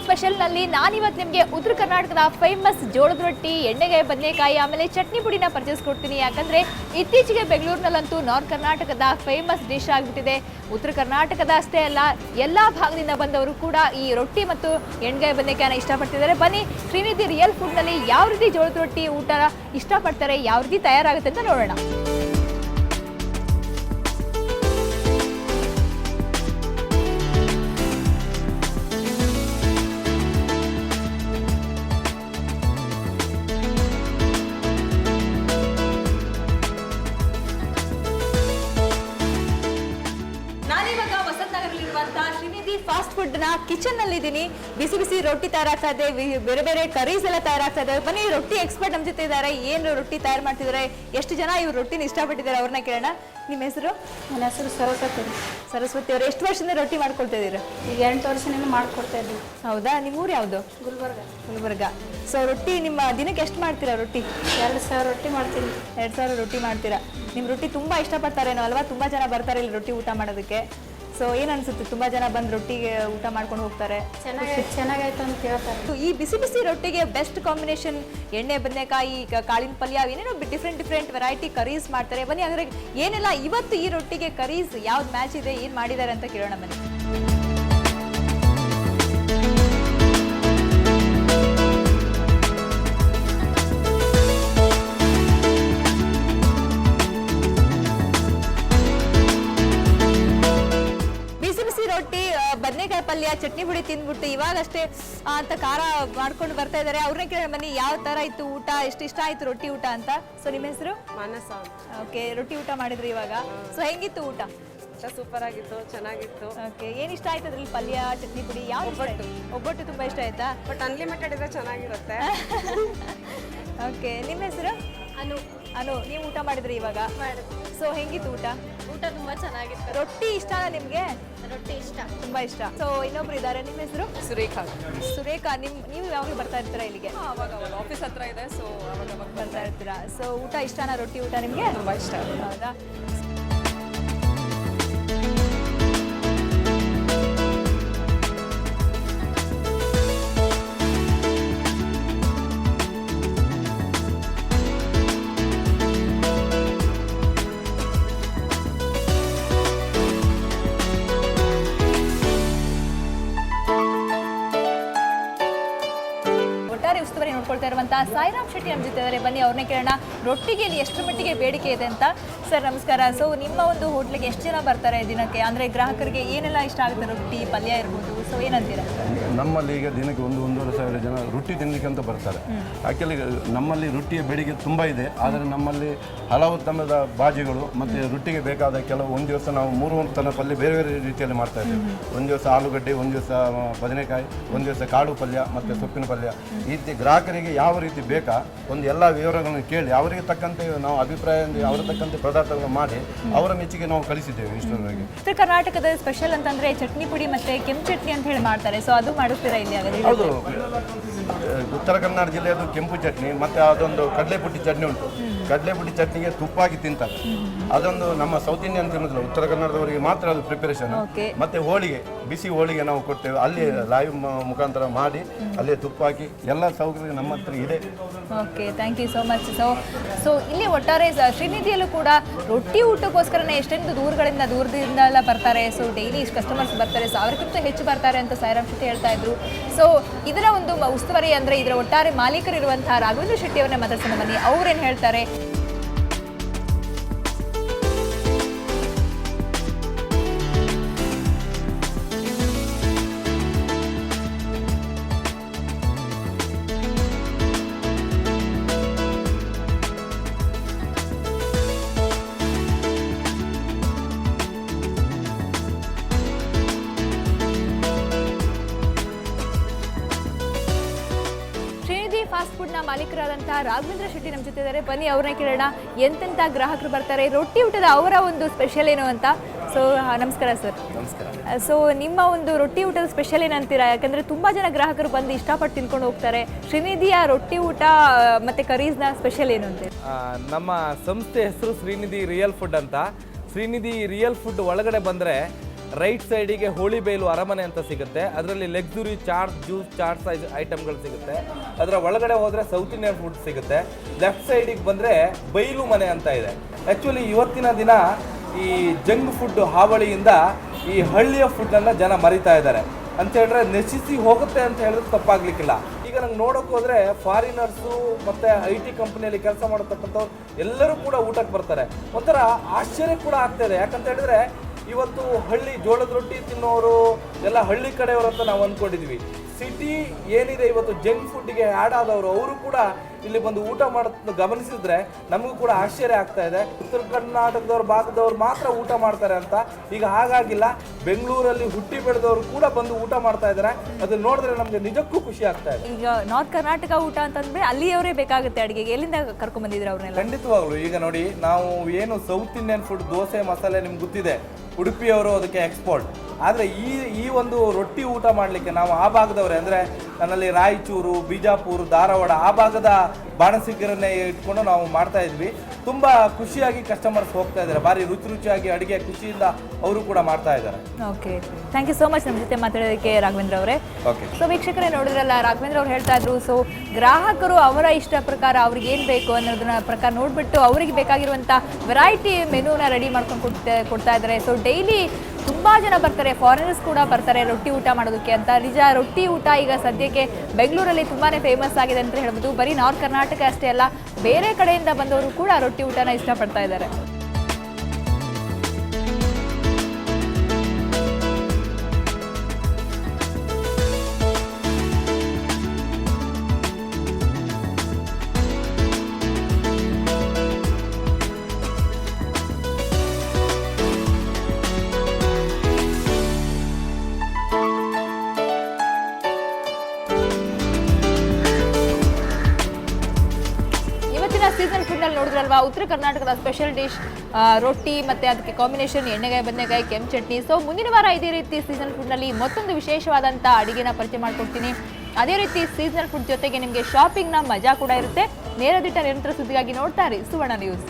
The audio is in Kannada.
ಸ್ಪೆಷಲ್ ನಲ್ಲಿ ನಾನಿವತ್ತು ನಿಮಗೆ ಉತ್ತರ ಕರ್ನಾಟಕದ ಫೇಮಸ್ ಜೋಳದ ರೊಟ್ಟಿ, ಎಣ್ಣೆಗಾಯಿ, ಬದನೆಕಾಯಿ ಆಮೇಲೆ ಚಟ್ನಿ ಪುಡಿನ ಪರ್ಚೇಸ್ ಕೊಡ್ತೀನಿ. ಯಾಕಂದ್ರೆ ಇತ್ತೀಚೆಗೆ ಬೆಂಗಳೂರಿನಲ್ಲಂತೂ ನಾರ್ತ್ ಕರ್ನಾಟಕದ ಫೇಮಸ್ ಡಿಶ್ ಆಗಿಬಿಟ್ಟಿದೆ. ಉತ್ತರ ಕರ್ನಾಟಕದ ಅಷ್ಟೇ ಅಲ್ಲ, ಎಲ್ಲ ಭಾಗದಿಂದ ಬಂದವರು ಕೂಡ ಈ ರೊಟ್ಟಿ ಮತ್ತು ಎಣ್ಣೆಗಾಯಿ ಬದನೆಕಾಯಿನ ಇಷ್ಟಪಡ್ತಿದ್ದಾರೆ. ಬನ್ನಿ ಶ್ರೀನಿಧಿ ರಿಯಲ್ ಫುಡ್ ನಲ್ಲಿ ಯಾವ ರೀತಿ ಜೋಳದ ರೊಟ್ಟಿ ಊಟ ಇಷ್ಟಪಡ್ತಾರೆ, ಯಾವ ರೀತಿ ತಯಾರಾಗುತ್ತೆ ಅಂತ ನೋಡೋಣ. ಶ್ರೀನಿಧಿ ಫಾಸ್ಟ್ ಫುಡ್ ನ ಕಿಚನ್ ನಲ್ಲಿ ಇದ್ದೀನಿ. ಬಿಸಿ ಬಿಸಿ ರೊಟ್ಟಿ ತಯಾರಾಗ್ತಾ ಇದೆ, ಬೇರೆ ಬೇರೆ ಕರೀಸ್ ಎಲ್ಲ ತಯಾರಾಗ್ತಾ ಇದೆ. ಬನ್ನಿ ರೊಟ್ಟಿ ಎಕ್ಸ್ಪರ್ಟ್ ನಮ್ಮ ಜೊತೆ ಇದ್ದಾರೆ. ಏನು ರೊಟ್ಟಿ ತಯಾರು ಮಾಡ್ತಿದ್ದಾರೆ, ಎಷ್ಟು ಜನ ಇವ್ರು ರೊಟ್ಟಿನ ಇಷ್ಟಪಟ್ಟಿದ್ದಾರೆ ಅವ್ರನ್ನ ಕೇಳೋಣ. ನಿಮ್ಮ ಹೆಸರು? ನನ್ನ ಹೆಸರು ಸರಸ್ವತಿ. ಸರಸ್ವತಿ ಅವರು ಎಷ್ಟು ವರ್ಷದಿಂದ ರೊಟ್ಟಿ ಮಾಡ್ಕೊಳ್ತಾ ಇದ್ದೀರಾ? ಈಗ 8 ವರ್ಷದಿಂದ ಮಾಡ್ಕೊಡ್ತಾ ಇದ್ದೀವಿ. ಹೌದಾ? ನಿಮ್ಮ ಊರು ಯಾವುದು? ಗುಲ್ಬರ್ಗ. ಸೊ ರೊಟ್ಟಿ ನಿಮ್ಮ ದಿನಕ್ಕೆ ಎಷ್ಟು ಮಾಡ್ತೀರಾ ರೊಟ್ಟಿ? 2000 ರೊಟ್ಟಿ ಮಾಡ್ತೀನಿ. 2000 ರೊಟ್ಟಿ ಮಾಡ್ತೀರಾ. ನಿಮ್ಮ ರೊಟ್ಟಿ ತುಂಬಾ ಇಷ್ಟಪಡ್ತಾರೇನೋ ಅಲ್ವಾ? ತುಂಬಾ ಜನ ಬರ್ತಾರೆ ಇಲ್ಲಿ ರೊಟ್ಟಿ ಊಟ ಮಾಡೋದಕ್ಕೆ. ಸೊ ಏನ್ ಅನ್ಸುತ್ತೆ, ತುಂಬಾ ಜನ ಬಂದು ರೊಟ್ಟಿಗೆ ಊಟ ಮಾಡ್ಕೊಂಡು ಹೋಗ್ತಾರೆ, ಚೆನ್ನಾಗಾಯ್ತು ಅಂತ ಹೇಳ್ತಾರೆ. ಈ ಬಿಸಿ ಬಿಸಿ ರೊಟ್ಟಿಗೆ ಬೆಸ್ಟ್ ಕಾಂಬಿನೇಷನ್ ಎಣ್ಣೆ ಬದನೆಕಾಯಿ, ಕಾಳಿನ ಪಲ್ಯ, ಏನೇನೋ ಡಿಫ್ರೆಂಟ್ ವೆರೈಟಿ ಕರೀಸ್ ಮಾಡ್ತಾರೆ. ಬನ್ನಿ ಅಂದ್ರೆ ಏನೆಲ್ಲ ಇವತ್ತು ಈ ರೊಟ್ಟಿಗೆ ಕರೀಸ್ ಯಾವ್ದು ಮ್ಯಾಚ್ ಇದೆ, ಏನ್ ಮಾಡಿದ್ದಾರೆ ಅಂತ ಕೇಳೋಣ ಬನ್ನಿ. ಬದನೆಕಾಯಿ ಪಲ್ಯ, ಚಟ್ನಿ ಪುಡಿ ತಿಂದ್ಬಿಟ್ಟು ಇವಾಗಷ್ಟೇ ಅಂತ ಖಾರ ಮಾಡ್ಕೊಂಡು ಬರ್ತಾ ಇದ್ದಾರೆ. ಅವ್ರನ್ನೇ ಕೇಳೋಣ ಬನ್ನಿ, ಯಾವ ತರ ಇತ್ತು ಊಟ, ಎಷ್ಟು ಇಷ್ಟ ಆಯ್ತು ರೊಟ್ಟಿ ಊಟ ಅಂತ. ಸೊ ನಿಮ್ಮ ಹೆಸರು? ಮಾನಸ. ಓಕೆ, ರೊಟ್ಟಿ ಊಟ ಮಾಡಿದ್ರಿ ಇವಾಗ. ಸೊ ಹೆಂಗಿತ್ತು ಊಟ? ಸೂಪರ್ ಆಗಿತ್ತು, ಚೆನ್ನಾಗಿತ್ತು. ಓಕೆ, ಏನ್ ಇಷ್ಟ ಆಯ್ತು ಅದ್ರಲ್ಲಿ? ಪಲ್ಯ, ಚಟ್ನಿ ಪುಡಿ, ಯಾವ? ಒಬ್ಬಟ್ಟು ತುಂಬಾ ಇಷ್ಟ ಆಯ್ತಾ? ಬಟ್ ಅನ್ಲಿಮಿಟೆಡ್ ಇದ್ರೆ ಚೆನ್ನಾಗಿರುತ್ತೆ. ಓಕೆ, ನಿಮ್ಮ ಹೆಸರು? ಅನು. ನೀವು ಊಟ ಮಾಡಿದ್ರಿ ಇವಾಗ? ಸೊ ಹೆಂಗಿತ್ತು ಊಟ? ಊಟ ತುಂಬಾ ಚೆನ್ನಾಗಿತ್ತು. ರೊಟ್ಟಿ ಇಷ್ಟನಾ ನಿಮ್ಗೆ? ರೊಟ್ಟಿ ಇಷ್ಟ, ತುಂಬಾ ಇಷ್ಟ. ಸೊ ಇನ್ನೊಬ್ರು ಇದ್ದಾರೆ, ನಿಮ್ಮ ಹೆಸರು? ಸುರೇಖಾ. ನೀವು ಯಾವಾಗಲೂ ಬರ್ತಾ ಇರ್ತೀರಾ ಇಲ್ಲಿಗೆ? ಆಫೀಸ್ ಹತ್ರ ಇದೆ, ಸೊ ಅವಾಗ ಬರ್ತಾ ಇರ್ತೀರಾ. ಸೊ ಊಟ ಇಷ್ಟನಾ ರೊಟ್ಟಿ ಊಟ ನಿಮ್ಗೆ? ತುಂಬಾ ಇಷ್ಟ. ಹೌದಾ? ಉಸ್ತುವಾರಿ ನೋಡ್ಕೊಳ್ತಾ ಇರುವಂತಹ ಸಾಯಿರಾಮ್ ಶೆಟ್ಟಿ ನಮ್ಮ ಜೊತೆ ಇದ್ದಾರೆ. ಬನ್ನಿ ಅವ್ರನ್ನೇ ಕೇಳೋಣ, ರೊಟ್ಟಿಗೆ ಇಲ್ಲಿ ಎಷ್ಟು ಮಟ್ಟಿಗೆ ಬೇಡಿಕೆ ಇದೆ ಅಂತ. ಸರ್ ನಮಸ್ಕಾರ. ಸೊ ನಿಮ್ಮ ಒಂದು ಹೋಟ್ಲಿಗೆ ಎಷ್ಟು ಜನ ಬರ್ತಾರೆ ದಿನಕ್ಕೆ, ಅಂದ್ರೆ ಗ್ರಾಹಕರಿಗೆ ಏನೆಲ್ಲ ಇಷ್ಟ ಆಗುತ್ತೆ, ರೊಟ್ಟಿ ಪಲ್ಯ ಇರ್ಬೋದು, ಸೊ ಏನಂತೀರಾ? ನಮ್ಮಲ್ಲಿ ಈಗ ದಿನಕ್ಕೆ 1-1.5 ಜನ ರೊಟ್ಟಿ ತಿನ್ನಲಿಕ್ಕೆ ಅಂತ ಬರ್ತಾರೆ. ಆ್ಯಕ್ಚುಲಿ ನಮ್ಮಲ್ಲಿ ರೊಟ್ಟಿಯ ಬೇಡಿಕೆ ತುಂಬ ಇದೆ, ಆದರೆ ನಮ್ಮಲ್ಲಿ ಹಲವು ತಮ್ಮದ ಬಾಜಿಗಳು ಮತ್ತು ರೊಟ್ಟಿಗೆ ಬೇಕಾದ ಕೆಲವು, ಒಂದು ದಿವಸ ನಾವು 3 ಥರ ಪಲ್ಯ ಬೇರೆ ಬೇರೆ ರೀತಿಯಲ್ಲಿ ಮಾಡ್ತಾ ಇದ್ದೀವಿ. ಒಂದು ದಿವಸ ಆಲೂಗಡ್ಡೆ, ಒಂದು ದಿವಸ ಬದನೆಕಾಯಿ, ಒಂದು ದಿವಸ ಕಾಳು ಪಲ್ಯ ಮತ್ತು ಸೊಪ್ಪಿನ ಪಲ್ಯ. ಈ ರೀತಿ ಗ್ರಾಹಕರಿಗೆ ಯಾವ ರೀತಿ ಬೇಕಾ ಒಂದು ಎಲ್ಲ ವಿವರಗಳನ್ನು ಕೇಳಿ ಅವರಿಗೆ ತಕ್ಕಂತೆ ನಾವು ಅಭಿಪ್ರಾಯ ಅವರ ತಕ್ಕಂತೆ ಪದಾರ್ಥಗಳನ್ನು ಮಾಡಿ ಅವರ ಮೆಚ್ಚಿಗೆ ನಾವು ಕಳಿಸಿದ್ದೇವೆ ಇಷ್ಟರವರೆಗೆ. ಉತ್ತರ ಕರ್ನಾಟಕದ ಸ್ಪೆಷಲ್ ಅಂತಂದ್ರೆ ಚಟ್ನಿ ಪುಡಿ ಮತ್ತೆ ಕೆಂಪು ಚಟ್ನಿ ಅಂತ ಹೇಳಿ ಮಾಡ್ತಾರೆ. ಸೊ ಅದು ಮಾಡಿಸ್ತೀರಾ ಇಲ್ಲಿ? ಹೌದು, ಉತ್ತರ ಕನ್ನಡ ಜಿಲ್ಲೆಯದು ಕೆಂಪು ಚಟ್ನಿ ಮತ್ತು ಅದೊಂದು ಕಡಲೆಪುಟ್ಟಿ ಚಟ್ನಿ ಉಂಟು. ಕಡಲೆಪುಟ್ಟಿ ಚಟ್ನಿಗೆ ತುಪ್ಪ ಹಾಕಿ ತಿಂತಾರೆ. ಅದೊಂದು ನಮ್ಮ ಸೌತ್ ಇಂಡಿಯನ್ ತಿನ್ನೋದಿಲ್ಲ, ಉತ್ತರ ಕನ್ನಡದವರಿಗೆ ಮಾತ್ರ ಅದು ಪ್ರಿಪರೇಷನ್. ಮತ್ತೆ ಹೋಳಿಗೆ, ಬಿಸಿ ಹೋಳಿಗೆ ನಾವು ಕೊಡ್ತೇವೆ, ಅಲ್ಲಿ ಲೈವ್ ಮುಖಾಂತರ ಮಾಡಿ ಅಲ್ಲೇ ತುಪ್ಪ ಹಾಕಿ ಎಲ್ಲ ಸೌಕರ್ಯ ನಮ್ಮ ಹತ್ರ ಇದೆ. Okay, thank you so much. So ಇಲ್ಲಿ ಒಟ್ಟಾರೆ ಶ್ರೀನಿಧಿಯಲ್ಲೂ ಕೂಡ ರೊಟ್ಟಿ ಊಟಕ್ಕೋಸ್ಕರನೇ ಎಷ್ಟೊಂದು ದೂರದಿಂದ ಎಲ್ಲ ಬರ್ತಾರೆ. ಸೊ ಡೈಲಿ ಕಸ್ಟಮರ್ಸ್ ಬರ್ತಾರೆ, 1000ಕ್ಕಿಂತ ಹೆಚ್ಚು ಬರ್ತಾರೆ ಅಂತ ಸಾಯಿರಾಮ್ ಶೆಟ್ಟಿ ಹೇಳ್ತಾ ಇದ್ರು. ಸೊ ಇದರ ಒಂದು ಉಸ್ತುವಾರಿ ಅಂದರೆ ಇದರ ಒಟ್ಟಾರೆ ಮಾಲೀಕರಿರುವಂತಹ ರಾಘವೇಂದ್ರ ಶೆಟ್ಟಿ ಅವರನ್ನೇ ಮಾತಾಡ್ಸೋಣ ಬನ್ನಿ, ಅವ್ರೇನು ಹೇಳ್ತಾರೆ. ಫಾಸ್ಟ್ ಫುಡ್ನ ಮಾಲೀಕರಾದಂತಹ ರಾಘವೇಂದ್ರ ಶೆಟ್ಟಿ ನಮ್ಮ ಜೊತೆ ಇದ್ದಾರೆ. ಬನ್ನಿ ಅವ್ರನ್ನ ಕೇಳೋಣ, ಎಂತೆಂಥ ಗ್ರಾಹಕರು ಬರ್ತಾರೆ, ರೊಟ್ಟಿ ಊಟದ ಅವರ ಒಂದು ಸ್ಪೆಷಲ್ ಏನು ಅಂತ. ಸೊ ನಮಸ್ಕಾರ ಸರ್. ನಮಸ್ಕಾರ. ಸೊ ನಿಮ್ಮ ಒಂದು ರೊಟ್ಟಿ ಊಟದ ಸ್ಪೆಷಲ್ ಏನಂತೀರಾ? ಯಾಕಂದರೆ ತುಂಬ ಜನ ಗ್ರಾಹಕರು ಬಂದು ಇಷ್ಟಪಟ್ಟು ತಿನ್ಕೊಂಡು ಹೋಗ್ತಾರೆ. ಶ್ರೀನಿಧಿಯ ರೊಟ್ಟಿ ಊಟ ಮತ್ತು ಕರೀಸ್ನ ಸ್ಪೆಷಲ್ ಏನು ಅಂತ? ನಮ್ಮ ಸಂಸ್ಥೆ ಹೆಸರು ಶ್ರೀನಿಧಿ ರಿಯಲ್ ಫುಡ್ ಅಂತ. ಶ್ರೀನಿಧಿ ರಿಯಲ್ ಫುಡ್ ಒಳಗಡೆ ಬಂದರೆ ರೈಟ್ ಸೈಡಿಗೆ ಹೋಳಿಬೇಲು ಅರಮನೆ ಅಂತ ಸಿಗುತ್ತೆ. ಅದರಲ್ಲಿ luxury chats, juice, chat size ಐಟಮ್ಗಳು ಸಿಗುತ್ತೆ. ಅದರ ಒಳಗಡೆ ಹೋದರೆ ಸೌತ್ ಇಂಡಿಯನ್ ಫುಡ್ ಸಿಗುತ್ತೆ. ಲೆಫ್ಟ್ ಸೈಡಿಗೆ ಬಂದರೆ ಬೈಲು ಮನೆ ಅಂತ ಇದೆ. ಆ್ಯಕ್ಚುಲಿ ಇವತ್ತಿನ ದಿನ ಈ ಜಂಕ್ ಫುಡ್ ಹಾವಳಿಯಿಂದ ಈ ಹಳ್ಳಿಯ ಫುಡ್ಡನ್ನು ಜನ ಮರಿತಾ ಇದ್ದಾರೆ ಅಂತ ಹೇಳಿದ್ರೆ ನಶಿಸಿ ಹೋಗುತ್ತೆ ಅಂತ ಹೇಳಿದ್ರೆ ತಪ್ಪಾಗ್ಲಿಕ್ಕಿಲ್ಲ. ಈಗ ನಂಗೆ ನೋಡೋಕೆ ಹೋದರೆ ಫಾರಿನರ್ಸು ಮತ್ತು IT ಕಂಪ್ನಿಯಲ್ಲಿ ಕೆಲಸ ಮಾಡತಕ್ಕಂಥವ್ರು ಎಲ್ಲರೂ ಕೂಡ ಊಟಕ್ಕೆ ಬರ್ತಾರೆ. ಒಂಥರ ಆಶ್ಚರ್ಯ ಕೂಡ ಆಗ್ತಾಯಿದೆ. ಯಾಕಂತ ಹೇಳಿದ್ರೆ ಇವತ್ತು ಹಳ್ಳಿ ಜೋಳದ ರೊಟ್ಟಿ ತಿನ್ನೋರು ಎಲ್ಲ ಹಳ್ಳಿ ಕಡೆಯವರು ಅಂತ ನಾವು ಅಂದ್ಕೊಂಡಿದ್ವಿ. ಸಿಟಿ ಏನಿದೆ ಇವತ್ತು ಜಂಕ್ ಫುಡ್ಗೆ ಆ್ಯಡ್ ಆದವರು ಅವರು ಕೂಡ ಇಲ್ಲಿ ಬಂದು ಊಟ ಮಾಡೋದನ್ನ ಗಮನಿಸಿದ್ರೆ ನಮಗೂ ಕೂಡ ಆಶ್ಚರ್ಯ ಆಗ್ತಾ ಇದೆ. ಉತ್ತರ ಕರ್ನಾಟಕದವ್ರ ಭಾಗದವ್ರು ಮಾತ್ರ ಊಟ ಮಾಡ್ತಾರೆ ಅಂತ ಈಗ ಹಾಗಾಗಿಲ್ಲ. ಬೆಂಗಳೂರಲ್ಲಿ ಹುಟ್ಟಿ ಬೆಳೆದವರು ಕೂಡ ಬಂದು ಊಟ ಮಾಡ್ತಾ ಇದ್ದಾರೆ. ಅದನ್ನ ನೋಡಿದ್ರೆ ನಮಗೆ ನಿಜಕ್ಕೂ ಖುಷಿ ಆಗ್ತಾ ಇದೆ. ಈಗ ನಾರ್ತ್ ಕರ್ನಾಟಕ ಊಟ ಅಂತಂದ್ರೆ ಅಲ್ಲಿಯವರೇ ಬೇಕಾಗುತ್ತೆ ಅಡಿಗೆಗೆ. ಎಲ್ಲಿಂದ ಕರ್ಕೊಂಡ್ ಬಂದಿದ್ರು ಅವ್ರನ್ನೆಲ್ಲ? ಖಂಡಿತವಾಗ್ಲು ಈಗ ನೋಡಿ, ನಾವು ಏನು south Indian food dosa masala ನಿಮ್ಗೆ ಗೊತ್ತಿದೆ, ಉಡುಪಿಯವರು ಅದಕ್ಕೆ ಎಕ್ಸ್ಪೋರ್ಟ್. ಆದರೆ ಈ ಒಂದು ರೊಟ್ಟಿ ಊಟ ಮಾಡಲಿಕ್ಕೆ ನಾವು ಆ ಭಾಗದವರೇ, ಅಂದರೆ ನನ್ನಲ್ಲಿ ರಾಯಚೂರು, ಬಿಜಾಪುರ, ಧಾರವಾಡ ಆ ಭಾಗದ ಬಾಣಸಿಗರನ್ನೇ ಇಟ್ಕೊಂಡು ನಾವು ಮಾಡ್ತಾ ಇದ್ವಿ. ತುಂಬ ಖುಷಿಯಾಗಿ ಕಸ್ಟಮರ್ಸ್ ಹೋಗ್ತಾ ಇದ್ದಾರೆ. ಭಾರಿ ರುಚಿಯಾಗಿ ಅಡುಗೆ ಖುಷಿಯಿಂದ ಅವರು ಕೂಡ ಮಾಡ್ತಾ ಇದ್ದಾರೆ. Okay, thank you so much ನಮ್ಮ ಜೊತೆ ಮಾತಾಡೋದಕ್ಕೆ ರಾಘವೇಂದ್ರ ಅವರೇ. ಓಕೆ, ಸೊ ವೀಕ್ಷಕರೇ ನೋಡಿದ್ರಲ್ಲ, ರಾಘವೇಂದ್ರ ಅವ್ರು ಹೇಳ್ತಾ ಇದ್ರು. ಸೊ ಗ್ರಾಹಕರು ಅವರ ಇಷ್ಟ ಪ್ರಕಾರ ಅವ್ರಿಗೆ ಏನು ಬೇಕು ಅನ್ನೋದನ್ನ ಪ್ರಕಾರ ನೋಡಿಬಿಟ್ಟು ಅವರಿಗೆ ಬೇಕಾಗಿರುವಂಥ ವೆರೈಟಿ ಮೆನುನ ರೆಡಿ ಮಾಡ್ಕೊಂಡು ಕೊಡ್ತಾ ಇದ್ದಾರೆ. ಸೊ ಡೈಲಿ ತುಂಬ ಜನ ಬರ್ತಾರೆ, ಫಾರಿನರ್ಸ್ ಕೂಡ ಬರ್ತಾರೆ ರೊಟ್ಟಿ ಊಟ ಮಾಡೋದಕ್ಕೆ ಅಂತ. ನಿಜ, ರೊಟ್ಟಿ ಊಟ ಈಗ ಸದ್ಯಕ್ಕೆ ಬೆಂಗಳೂರಲ್ಲಿ ತುಂಬಾ ಫೇಮಸ್ ಆಗಿದೆ ಅಂತ ಹೇಳ್ಬೋದು. ಬರೀ ನಾರ್ತ್ ಕರ್ನಾಟಕ ಅಷ್ಟೇ ಅಲ್ಲ, ಬೇರೆ ಕಡೆಯಿಂದ ಬಂದವರು ಕೂಡ ರೊಟ್ಟಿ ಊಟನ ಇಷ್ಟಪಡ್ತಾ ಇದ್ದಾರೆ. ಸೀಸನ್ ಫುಡ್ನಲ್ಲಿ ನೋಡಿದ್ರಲ್ವಾ, ಉತ್ತರ ಕರ್ನಾಟಕದ ಸ್ಪೆಷಲ್ ಡಿಶ್ ರೊಟ್ಟಿ ಮತ್ತು ಅದಕ್ಕೆ ಕಾಂಬಿನೇಷನ್ ಎಣ್ಣೆಗಾಯಿ, ಬದನೆಕಾಯಿ, ಕೆಂಪು ಚಟ್ನಿ. ಸೊ ಮುಂದಿನ ವಾರ ಇದೇ ರೀತಿ ಸೀಸನ್ ಫುಡ್ನಲ್ಲಿ ಮತ್ತೊಂದು ವಿಶೇಷವಾದಂಥ ಅಡುಗೆನ ಪರಿಚಯ ಮಾಡಿಕೊಡ್ತೀನಿ. ಅದೇ ರೀತಿ ಸೀಸನಲ್ ಫುಡ್ ಜೊತೆಗೆ ನಿಮಗೆ ಶಾಪಿಂಗ್ನ ಮಜಾ ಕೂಡ ಇರುತ್ತೆ. ನೇರ ದಿಟ್ಟ ನಿರಂತರ ಸುದ್ದಿಗಾಗಿ ನೋಡ್ತಾ ಇರಿ ಸುವರ್ಣ ನ್ಯೂಸ್.